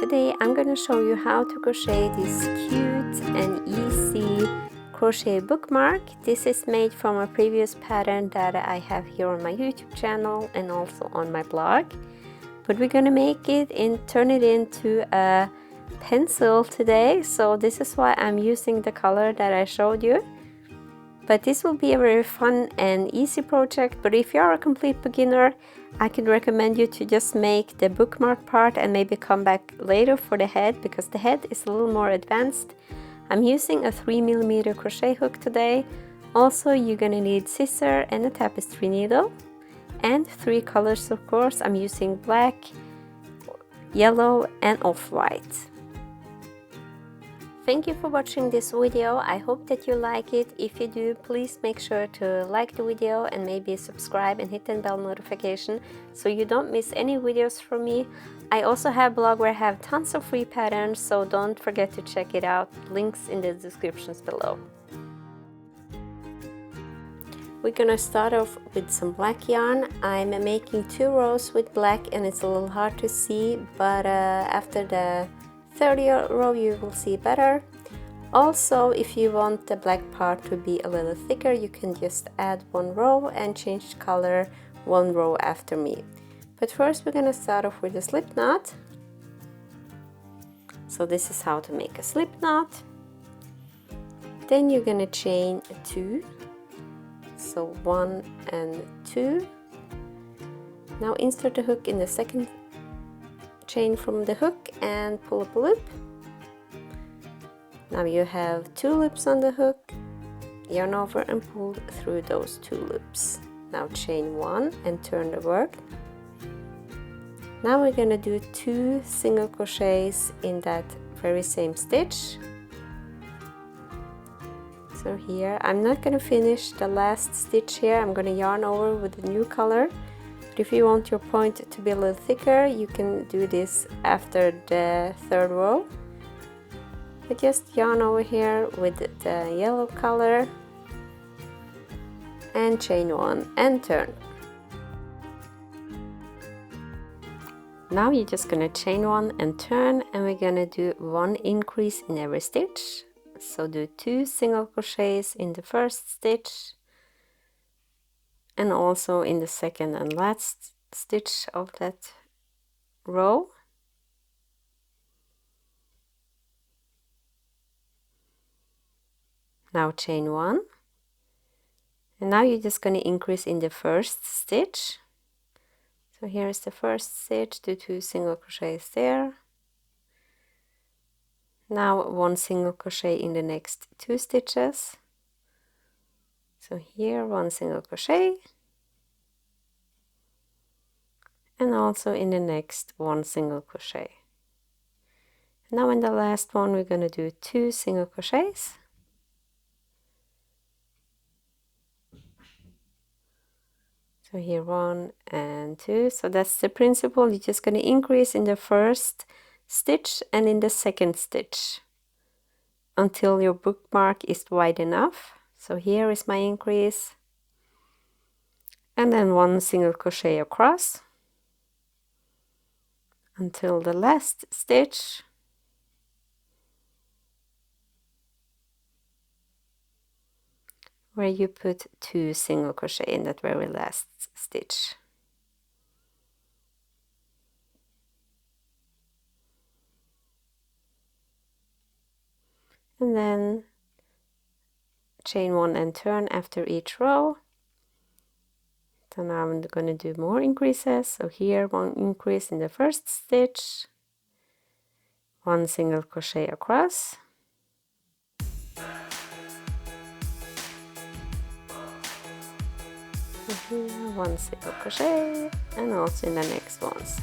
Today I'm going to show you how to crochet this cute and easy crochet bookmark. This is made from a previous pattern that I have here on my YouTube channel and also on my blog. But we're going to make it and turn it into a pencil today. So this is why I'm using the color that I showed you. But this will be a very fun and easy project. But if you're a complete beginner, I could recommend you to just make the bookmark part and maybe come back later for the head, because the head is a little more advanced. I'm using a 3mm crochet hook today. Also, you're gonna need scissors and a tapestry needle. And 3 colors, of course. I'm using black, yellow and off-white. Thank you for watching this video. I hope that you like it. If you do, please make sure to like the video and maybe subscribe and hit the bell notification so you don't miss any videos from me. I also have a blog where I have tons of free patterns, so don't forget to check it out. Links in the descriptions below. We're gonna start off with some black yarn. I'm making 2 rows with black and it's a little hard to see, but after the 3rd row you will see better. Also, if you want the black part to be a little thicker, you can just add 1 row and change color 1 row after me. But first we're gonna start off with a slip knot. So this is how to make a slip knot. Then you're gonna chain 2. So 1 and 2. Now insert the hook in the second chain from the hook and pull up a loop. Now you have 2 loops on the hook, yarn over and pull through those 2 loops. Now chain 1 and turn the work. Now we're gonna do 2 single crochets in that very same stitch. So here, I'm not gonna finish the last stitch here, I'm gonna yarn over with the new color. If you want your point to be a little thicker, you can do this after the 3rd row. But just yarn over here with the yellow color and chain 1 and turn. Now you're just gonna chain 1 and turn, and we're gonna do 1 increase in every stitch. So do 2 single crochets in the first stitch and also in the second and last stitch of that row. Now chain 1, and now you're just going to increase in the first stitch. So here is the first stitch, do 2 single crochets there. Now 1 single crochet in the next 2 stitches. So here 1 single crochet, and also in the next 1 single crochet. Now in the last one we're going to do 2 single crochets. So here 1 and 2. So that's the principle. You're just going to increase in the first stitch and in the second stitch until your bookmark is wide enough. So here is my increase, and then 1 single crochet across until the last stitch, where you put 2 single crochet in that very last stitch. And then chain 1 and turn after each row. So now I'm going to do more increases. So here 1 increase in the first stitch, 1 single crochet across, and here 1 single crochet, and also in the next ones.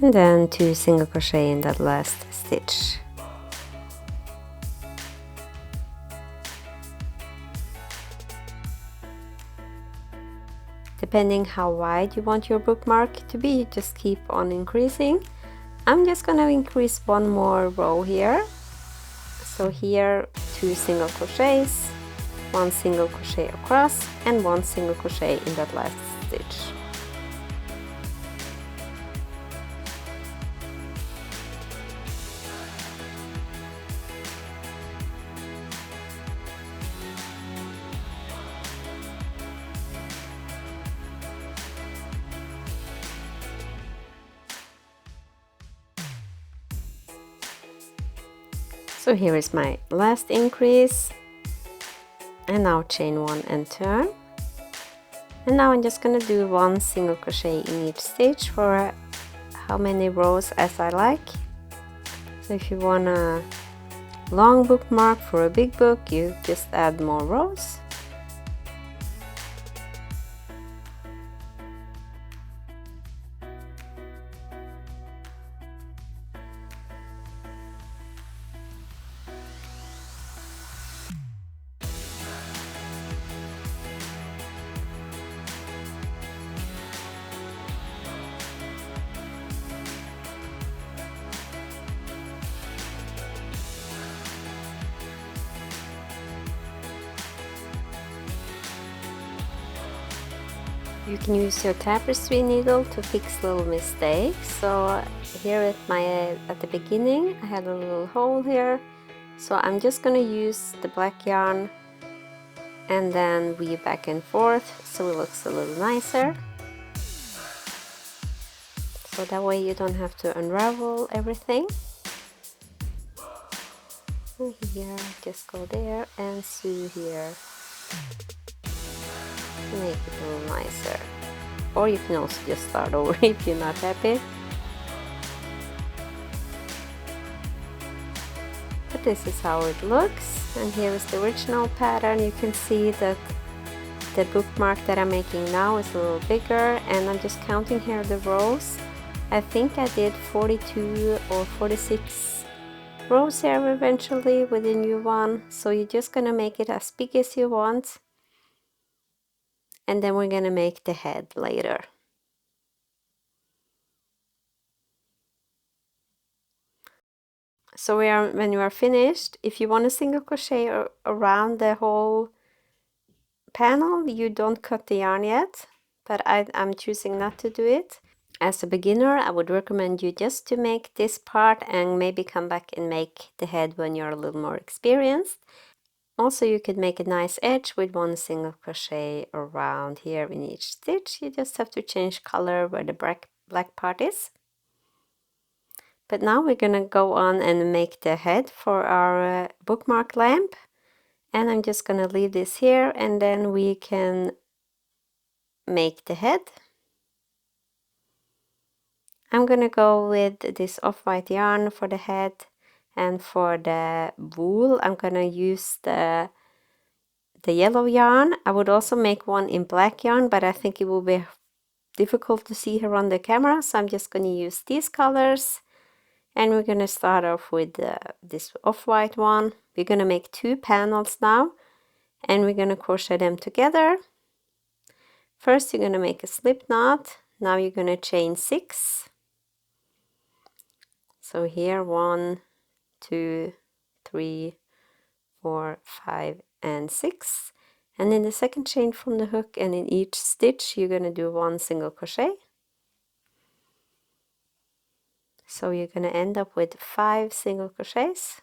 And then 2 single crochet in that last stitch. Depending how wide you want your bookmark to be, you just keep on increasing. I'm just going to increase one more row here. So here 2 single crochets, 1 single crochet across, and 1 single crochet in that last stitch. So here is my last increase, and now chain 1 and turn. And now I'm just going to do 1 single crochet in each stitch for how many rows as I like. So if you want a long bookmark for a big book, you just add more rows. You can use your tapestry needle to fix little mistakes. So here at the beginning I had a little hole here, so I'm just going to use the black yarn and then weave back and forth so it looks a little nicer. So that way you don't have to unravel everything. And here, just go there and sew here. Make it a little nicer. Or you can also just start over if you're not happy. But this is how it looks, and here is the original pattern. You can see that the bookmark that I'm making now is a little bigger, and I'm just counting here the rows. I think I did 42 or 46 rows here eventually with the new one, so you're just gonna make it as big as you want. And then we're going to make the head later. So when you are finished, if you want a single crochet around the whole panel, you don't cut the yarn yet, but I'm choosing not to do it. As a beginner, I would recommend you just to make this part and maybe come back and make the head when you're a little more experienced. Also, you could make a nice edge with 1 single crochet around here in each stitch. You just have to change color where the black part is. But now we're gonna go on and make the head for our bookmark lamp. And I'm just gonna leave this here, and then we can make the head. I'm gonna go with this off-white yarn for the head, and for the wool I'm gonna use the yellow yarn. I would also make one in black yarn, but I think it will be difficult to see here on the camera, so I'm just gonna use these colors. And we're gonna start off with this off-white one. We're gonna make 2 panels now, and we're gonna crochet them together. First you're gonna make a slip knot. Now you're gonna chain 6. So here 1, 2, 3, 4, 5, and 6. And in the second chain from the hook, and in each stitch you're gonna do 1 single crochet. So you're gonna end up with 5 single crochets.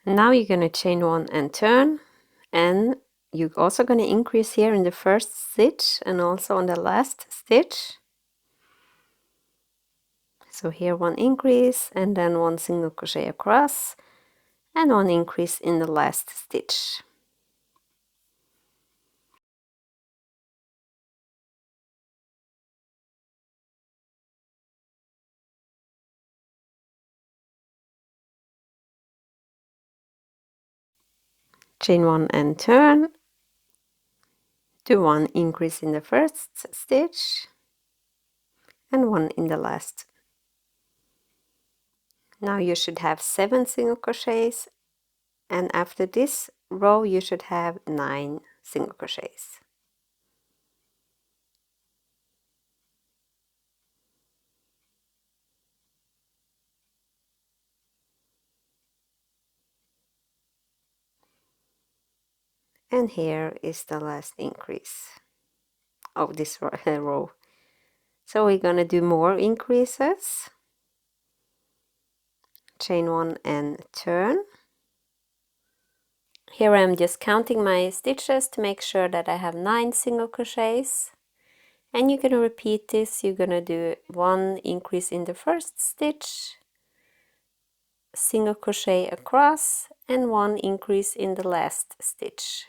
Now you're going to chain 1 and turn, and you're also going to increase here in the first stitch and also on the last stitch. So here 1 increase, and then 1 single crochet across, and 1 increase in the last stitch. Chain 1 and turn, do 1 increase in the first stitch, and 1 in the last. Now you should have 7 single crochets, and after this row you should have 9 single crochets. And here is the last increase of this row. So we're gonna do more increases. Chain 1 and turn. Here I'm just counting my stitches to make sure that I have 9 single crochets. And you're gonna repeat this. You're gonna do 1 increase in the first stitch, single crochet across, and 1 increase in the last stitch.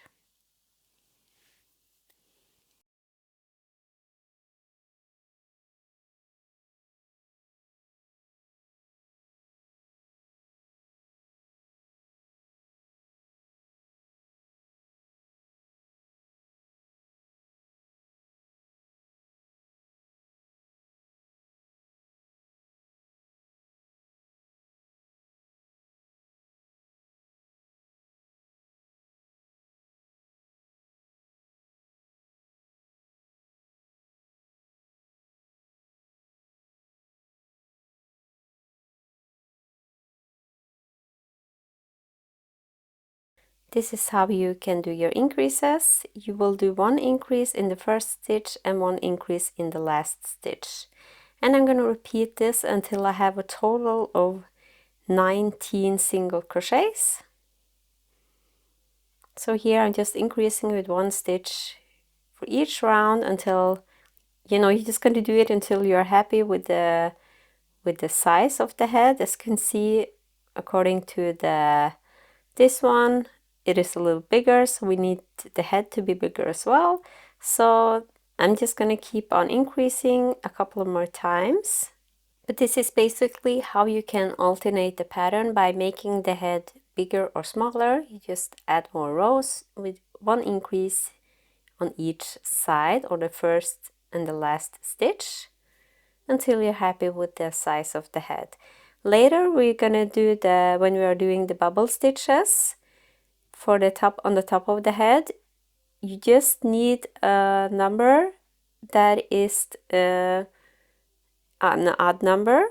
This is how you can do your increases. You will do 1 increase in the first stitch and 1 increase in the last stitch. And I'm going to repeat this until I have a total of 19 single crochets. So here I'm just increasing with 1 stitch for each round until, you're just going to do it until you're happy with the size of the head. As you can see, according to this one, it is a little bigger, so we need the head to be bigger as well. So I'm just going to keep on increasing a couple of more times. But this is basically how you can alternate the pattern by making the head bigger or smaller. You just add more rows with 1 increase on each side, or the first and the last stitch, until you're happy with the size of the head. Later we're gonna do when we are doing the bubble stitches for the top, on the top of the head, you just need a number that is an odd number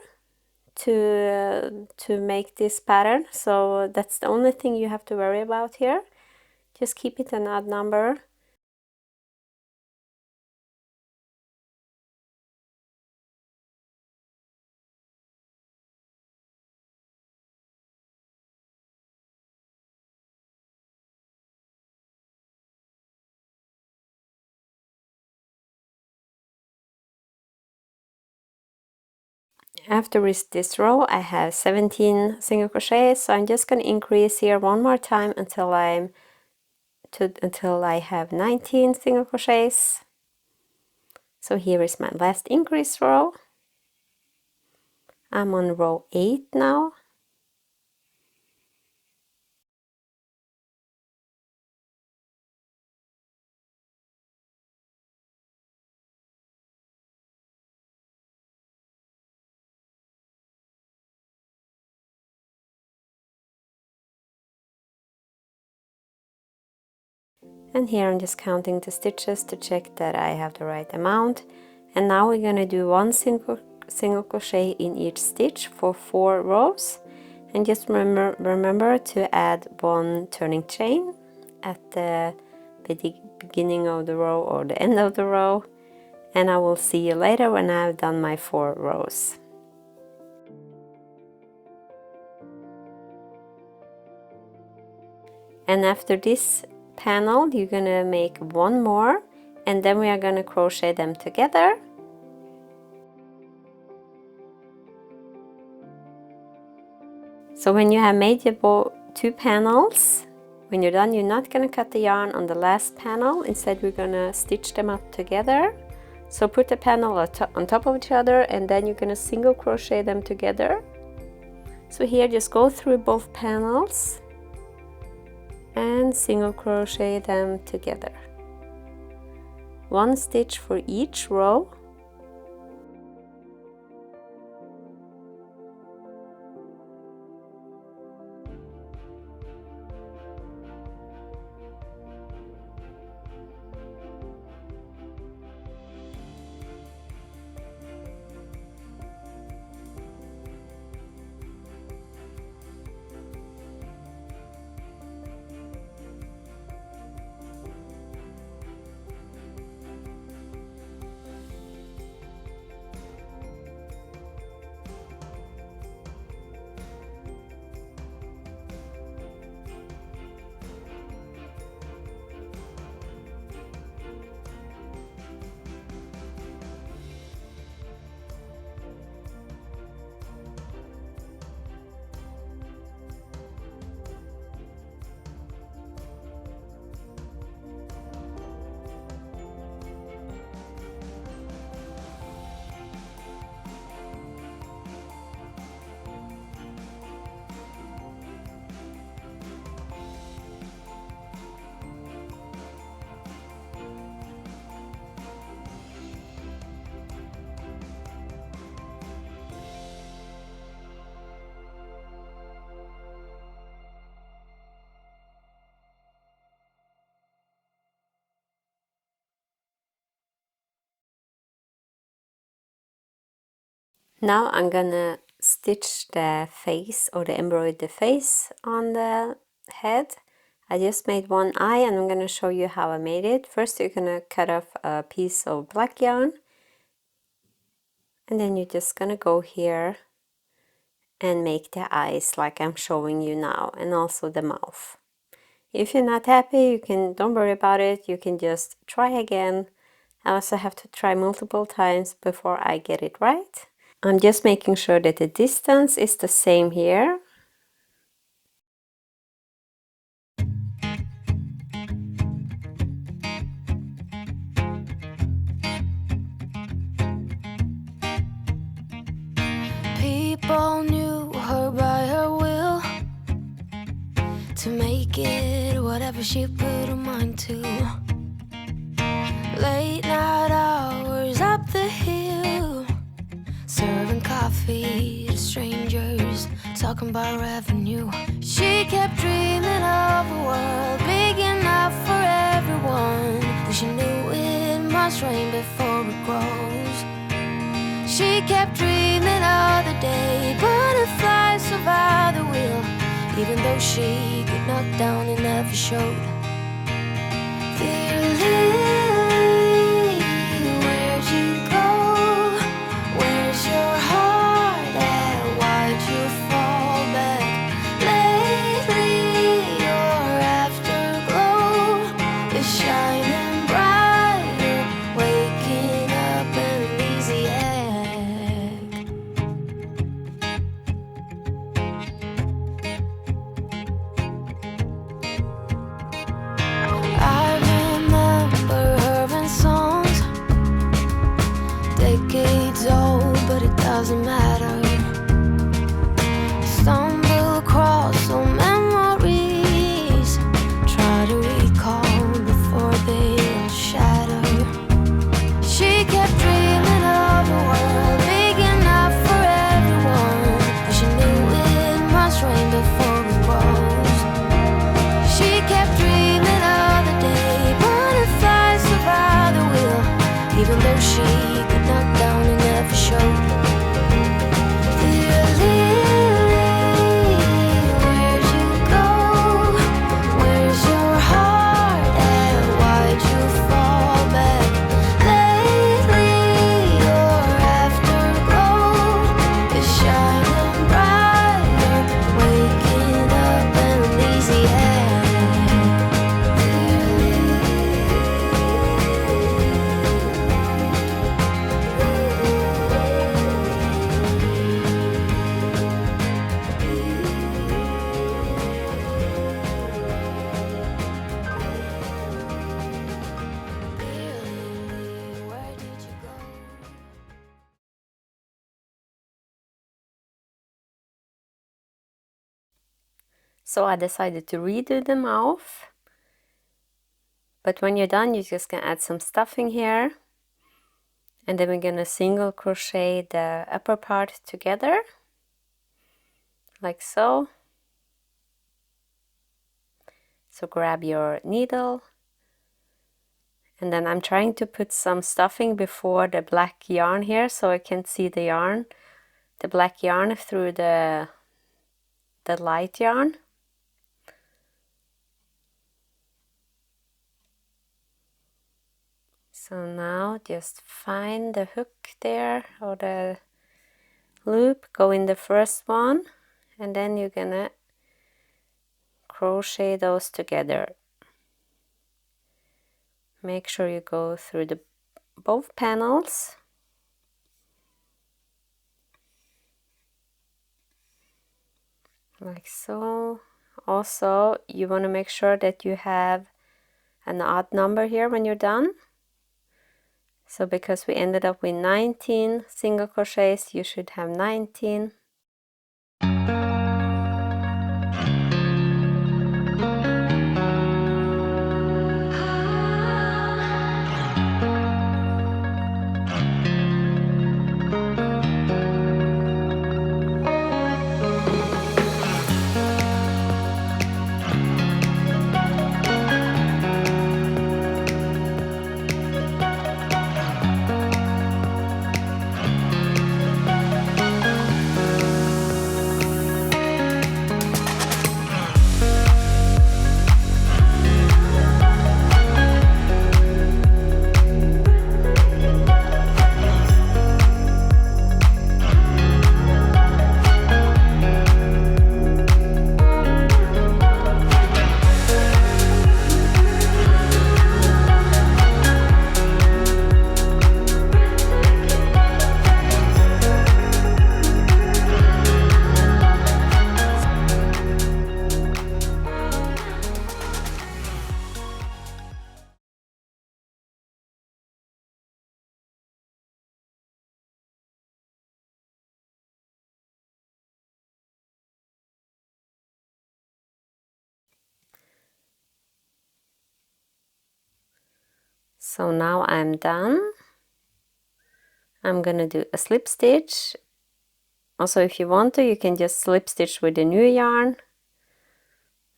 to make this pattern. So that's the only thing you have to worry about here. Just keep it an odd number. After this row I have 17 single crochets, so I'm just going to increase here 1 more time until I have 19 single crochets. So here is my last increase row. I'm on row 8 now. And here I'm just counting the stitches to check that I have the right amount. And now we're going to do 1 single crochet in each stitch for 4 rows. And just remember to add 1 turning chain at the beginning of the row or the end of the row. And I will see you later when I've done my 4 rows. And after this panel you're gonna make 1 more, and then we are gonna crochet them together. So when you have made your 2 panels, when you're done, you're not gonna cut the yarn on the last panel. Instead we're gonna stitch them up together. So put the panel on top of each other, and then you're gonna single crochet them together. So here just go through both panels and single crochet them together. 1 stitch for each row. Now I'm gonna stitch the face or the embroidered face on the head. I just made one eye and I'm gonna show you how I made it. First you're gonna cut off a piece of black yarn and then you're just gonna go here and make the eyes like I'm showing you now, and also the mouth. If you're not happy, don't worry about it, you can just try again. I also have to try multiple times before I get it right. I'm just making sure that the distance is the same here. People knew her by her will, to make it whatever she put her mind to. Late night hours up the hill, serving coffee to strangers, talking about revenue. She kept dreaming of a world big enough for everyone, but she knew it must rain before it grows. She kept dreaming of the day butterflies survived the wheel, even though she could knock down and never showed. Dear Lily, where'd you go? Where's your heart at? Why'd you fall back? Lately your afterglow is shining brighter, waking up an easy egg. I remember her in songs, decades old, but it doesn't matter. Stumble across some memories, try to recall before they all shatter. She kept dreaming of a world big enough for everyone, but she knew it must rain before it grows. She kept dreaming of the day butterflies survived the wheel, even though she could knock down and never showed. Dear Lily, where'd you go? Where's your heart at? Why'd you fall back? Lately your afterglow is shining brighter, waking up an easy egg. Where did you go? So I decided to redo the mouth. But when you're done, you're just gonna add some stuffing here. And then we're gonna single crochet the upper part together, like so. So grab your needle. And then I'm trying to put some stuffing before the black yarn here, so I can see the yarn, the black yarn through the light yarn. So now just find the hook there, or the loop, go in the first one, and then you're gonna crochet those together. Make sure you go through both panels. Like so. Also, you want to make sure that you have an odd number here when you're done. So because we ended up with 19 single crochets, you should have 19. So now I'm done. I'm gonna do a slip stitch. Also, if you want to, you can just slip stitch with the new yarn,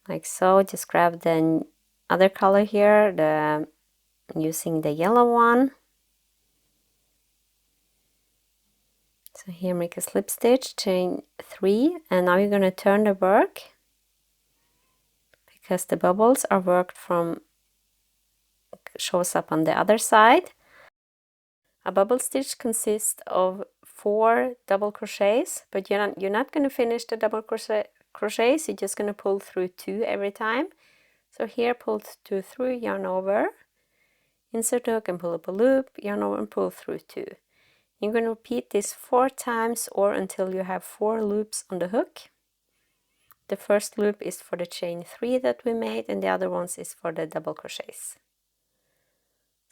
like so. Just grab the other color here, using the yellow one. So here, make a slip stitch, chain 3, and now you're gonna turn the work, because the bubbles are worked from, shows up on the other side. A bubble stitch consists of 4 double crochets, but you're not going to finish the double crochets, you're just going to pull through 2 every time. So here, pull 2 through, yarn over, insert hook and pull up a loop, yarn over and pull through 2. You're going to repeat this 4 times or until you have 4 loops on the hook. The first loop is for the chain 3 that we made, and the other ones is for the double crochets.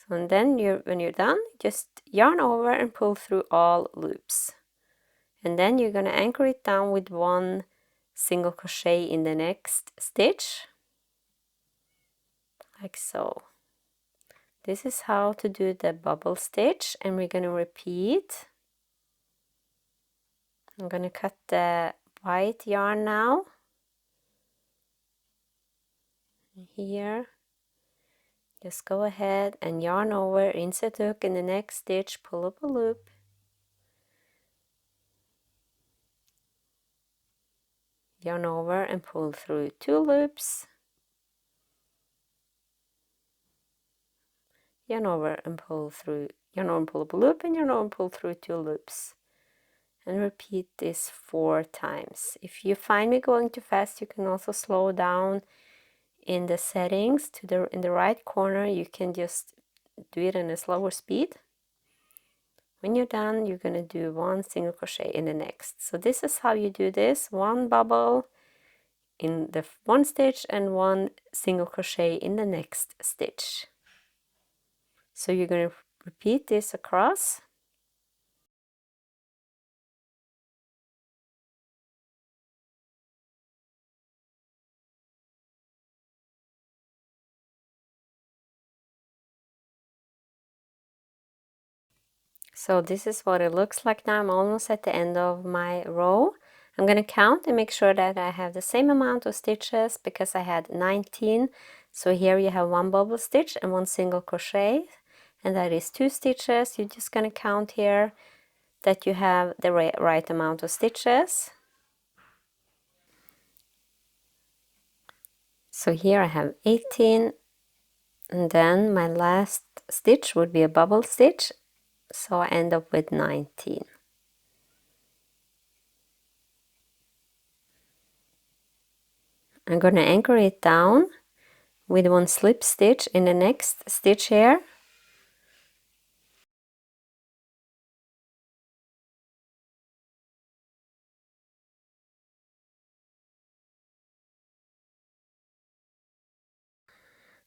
So, and then when you're done, just yarn over and pull through all loops. And then you're going to anchor it down with 1 single crochet in the next stitch, like so. This is how to do the bubble stitch, and we're going to repeat. I'm going to cut the white yarn now. Here, just go ahead and yarn over, insert hook in the next stitch, pull up a loop, yarn over and pull through 2 loops, yarn over and pull through, yarn over and pull up a loop, and yarn over and pull through 2 loops. And repeat this 4 times. If you find me going too fast, you can also slow down in the settings in the right corner. You can just do it in a slower speed. When you're done, you're going to do 1 single crochet in the next. So this is how you do this: 1 bubble in the 1 stitch and 1 single crochet in the next stitch. So you're going to repeat this across. So this is what it looks like now. I'm almost at the end of my row. I'm going to count and make sure that I have the same amount of stitches, because I had 19. So here you have 1 bubble stitch and 1 single crochet, and that is 2 stitches. You're just going to count here that you have the right amount of stitches. So here I have 18, and then my last stitch would be a bubble stitch. So I end up with 19. I'm going to anchor it down with 1 slip stitch in the next stitch here.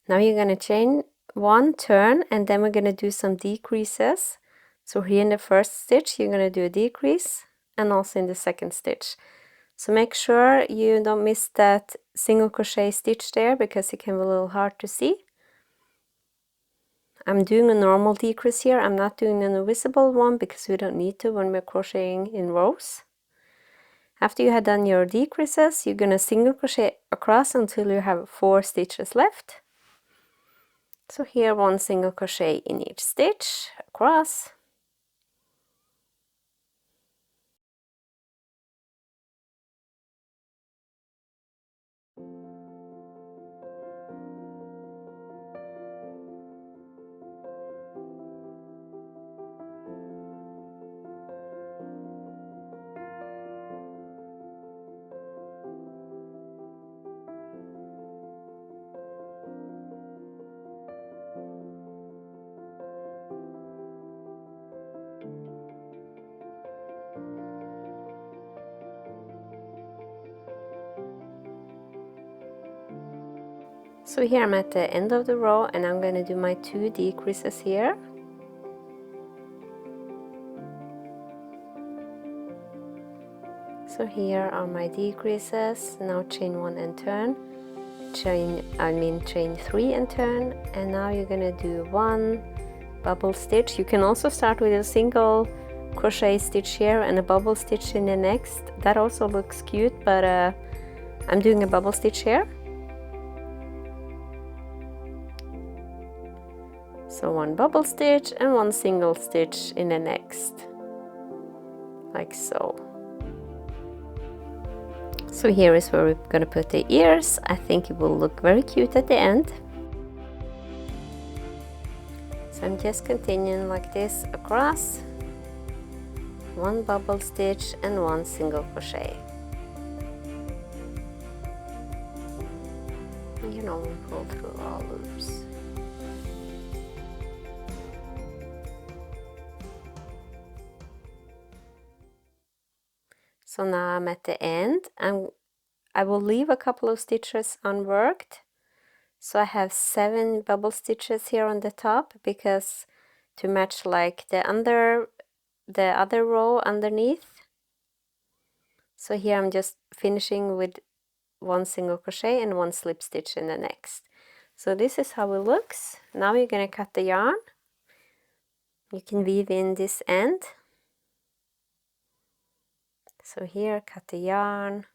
Now you're going to chain 1, turn, and then we're going to do some decreases. So here in the first stitch, you're going to do a decrease, and also in the second stitch. So make sure you don't miss that single crochet stitch there, because it can be a little hard to see. I'm doing a normal decrease here. I'm not doing an invisible one because we don't need to when we're crocheting in rows. After you have done your decreases, you're going to single crochet across until you have 4 stitches left. So here 1 single crochet in each stitch across. So here I'm at the end of the row, and I'm going to do my 2 decreases here. So here are my decreases. Now chain 1 and chain 3 and turn, and now you're gonna do 1 bubble stitch. You can also start with a single crochet stitch here and a bubble stitch in the next. That also looks cute, but I'm doing a bubble stitch here. So 1 bubble stitch and 1 single stitch in the next, like so. So here is where we're going to put the ears. I think it will look very cute at the end. So I'm just continuing like this across, 1 bubble stitch and 1 single crochet. You know, we pull through all loops. So now I'm at the end, and I will leave a couple of stitches unworked. So I have 7 bubble stitches here on the top, because to match like the other row underneath. So here I'm just finishing with 1 single crochet and 1 slip stitch in the next. So this is how it looks. Now you're going to cut the yarn. You can weave in this end. So here, cut the yarn,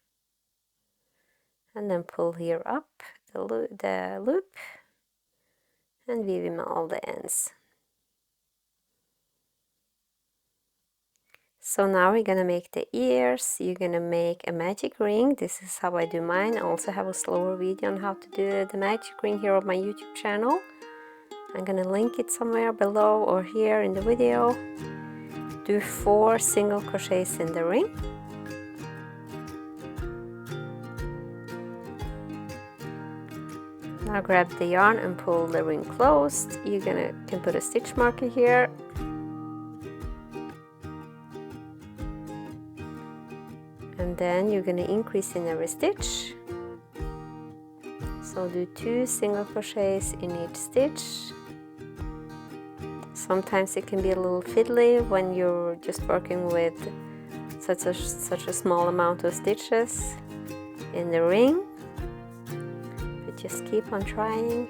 and then pull here up the loop and weave in all the ends. So now we're gonna make the ears. You're gonna make a magic ring. This is how I do mine. I also have a slower video on how to do the magic ring here on my YouTube channel. I'm gonna link it somewhere below or here in the video. Do 4 single crochets in the ring. Now grab the yarn and pull the ring closed. You can put a stitch marker here. And then you're gonna increase in every stitch. So do 2 single crochets in each stitch. Sometimes it can be a little fiddly when you're just working with such a small amount of stitches in the ring. Just keep on trying.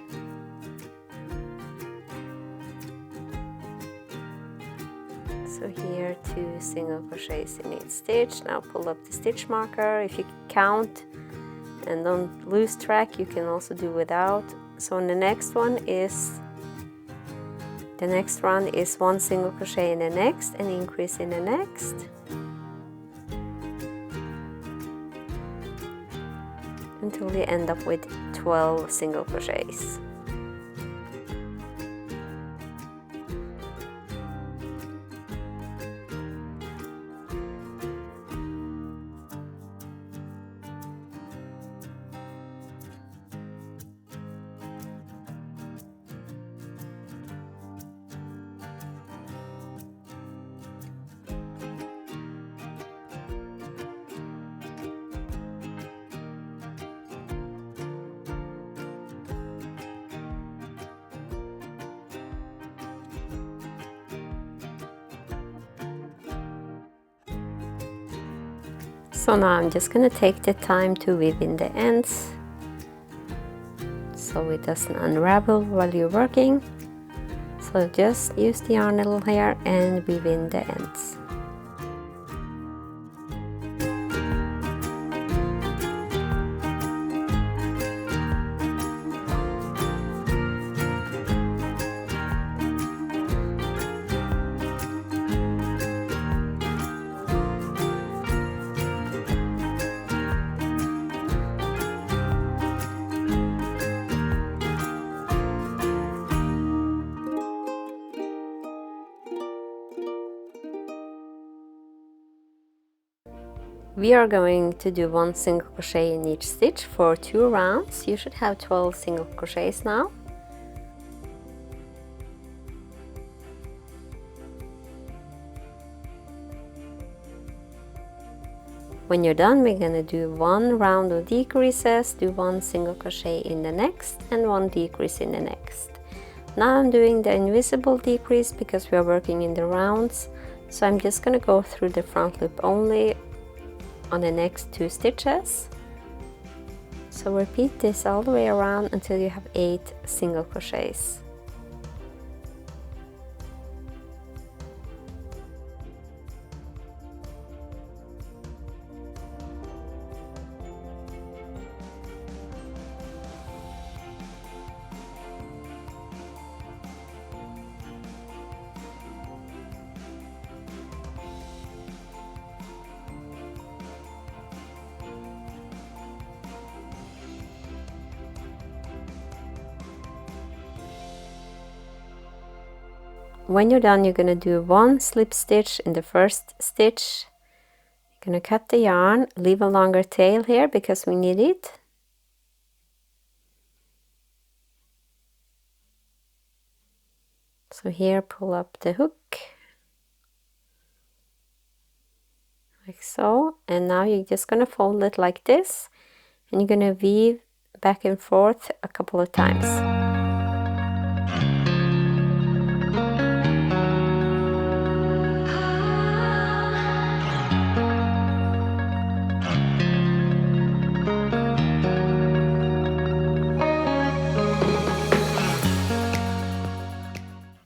So here 2 single crochets in each stitch. Now pull up the stitch marker. If you count and don't lose track, you can also do without. So in the next one is 1 single crochet in the next and increase in the next. Until you end up with 12 single crochets. So now I'm just going to take the time to weave in the ends so it doesn't unravel while you're working. So just use the yarn needle here and weave in the ends. We are going to do 1 single crochet in each stitch for 2 rounds. You should have 12 single crochets now. When you're done, we're going to do 1 round of decreases, do 1 single crochet in the next and 1 decrease in the next. Now I'm doing the invisible decrease because we are working in the rounds. So I'm just going to go through the front loop only on the next 2 stitches. So repeat this all the way around until you have 8 single crochets. When you're done, you're going to do 1 slip stitch in the first stitch. You're going to cut the yarn, leave a longer tail here because we need it. So here, pull up the hook, like so. And now you're just going to fold it like this. And you're going to weave back and forth a couple of times.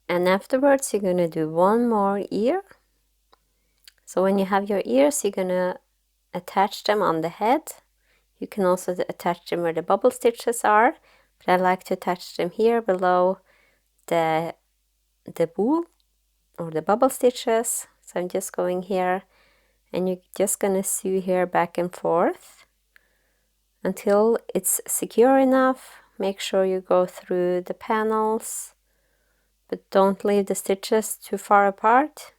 And afterwards, you're going to do 1 more ear. So when you have your ears, you're going to attach them on the head. You can also attach them where the bubble stitches are, but I like to attach them here below the bowl or the bubble stitches. So I'm just going here, and you're just going to sew here back and forth until it's secure enough. Make sure you go through the panels, but don't leave the stitches too far apart.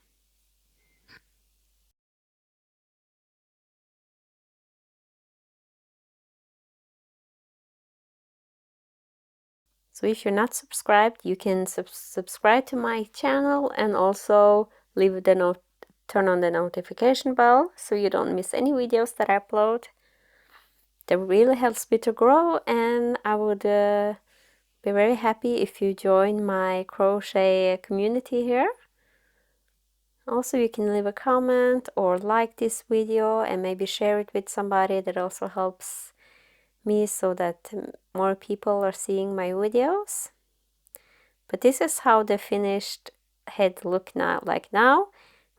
So if you're not subscribed, you can subscribe to my channel and also leave the turn on the notification bell so you don't miss any videos that I upload. That really helps me to grow, and I would be very happy if you join my crochet community here. Also, you can leave a comment or like this video and maybe share it with somebody. That also helps me so that more people are seeing my videos. But this is how the finished head look now. Like now,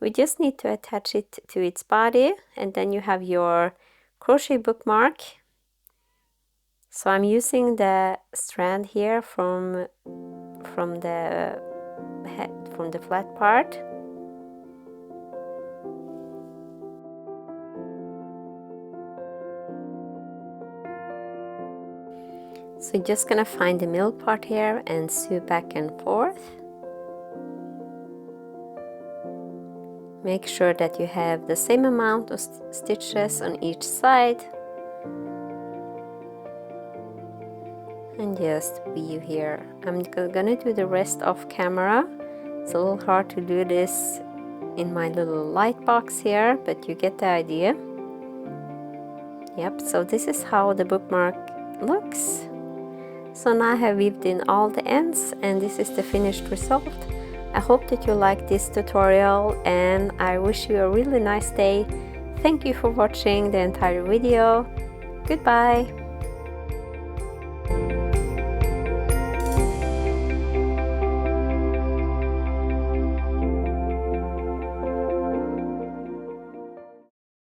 we just need to attach it to its body, and then you have your crochet bookmark. So I'm using the strand here from the head, from the flat part. So you're just gonna find the middle part here and sew back and forth. Make sure that you have the same amount of stitches on each side. And just weave here. I'm gonna do the rest off camera. It's a little hard to do this in my little light box here, but you get the idea. Yep, so this is how the bookmark looks. So now I have weaved in all the ends, and this is the finished result. I hope that you like this tutorial, and I wish you a really nice day. Thank you for watching the entire video. Goodbye!